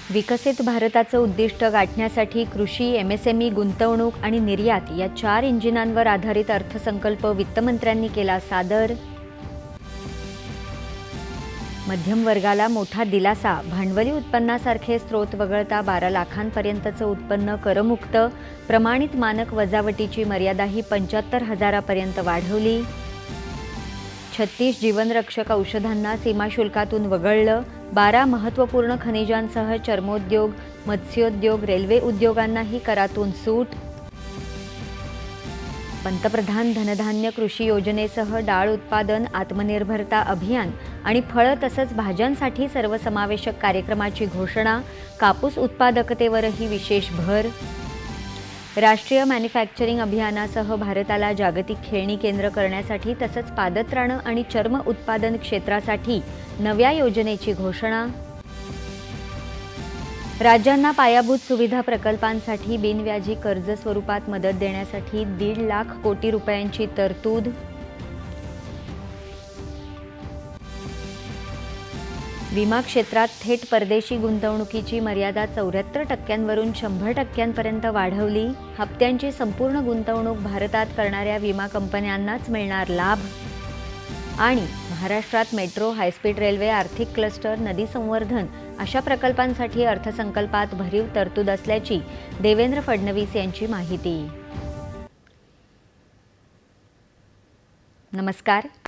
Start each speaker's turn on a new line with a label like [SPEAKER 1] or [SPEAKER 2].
[SPEAKER 1] विकसित भारताचं उद्दिष्ट गाठण्यासाठी कृषी, एमएसएमई, गुंतवणूक आणि निर्यात या 4 इंजिनांवर आधारित अर्थसंकल्प वित्तमंत्र्यांनी केला सादर. मध्यम वर्गाला मोठा दिलासा. भांडवली उत्पन्नासारखे स्रोत वगळता 12 लाखांपर्यंतचं उत्पन्न करमुक्त. प्रमाणित मानक वजावटीची मर्यादाही 75,000पर्यंत वाढवली. 36 जीवनरक्षक औषधांना सीमाशुल्कातून वगळलं. 12 महत्त्वपूर्ण खनिजांसह चर्मोद्योग, मत्स्योद्योग, रेल्वे उद्योगांनाही करातून सूट. पंतप्रधान धनधान्य कृषी योजनेसह डाळ उत्पादन, आत्मनिर्भरता अभियान आणि फळं तसंच भाज्यांसाठी सर्वसमावेशक कार्यक्रमाची घोषणा. कापूस उत्पादकतेवरही विशेष भर. राष्ट्रीय मॅन्युफॅक्चरिंग अभियानासह भारताला जागतिक खेळणी केंद्र करण्यासाठी तसंच पादत्राणं आणि चर्म उत्पादन क्षेत्रासाठी नव्या योजनेची घोषणा. राज्यांना पायाभूत सुविधा प्रकल्पांसाठी बिनव्याजी कर्ज स्वरूपात मदत देण्यासाठी 1.5 लाख कोटी रुपयांची तरतूद. विमा क्षेत्रात थेट परदेशी गुंतवणुकीची मर्यादा 74% 100% वाढवली. हप्त्यांची संपूर्ण गुंतवणूक भारतात करणाऱ्या विमा कंपन्यांनाच मिळणार लाभ. आणि महाराष्ट्रात मेट्रो, हायस्पीड रेल्वे, आर्थिक क्लस्टर, नदी संवर्धन अशा प्रकल्पांसाठी अर्थसंकल्पात भरीव तरतूद असल्याची देवेंद्र फडणवीस यांची माहिती. नमस्कार.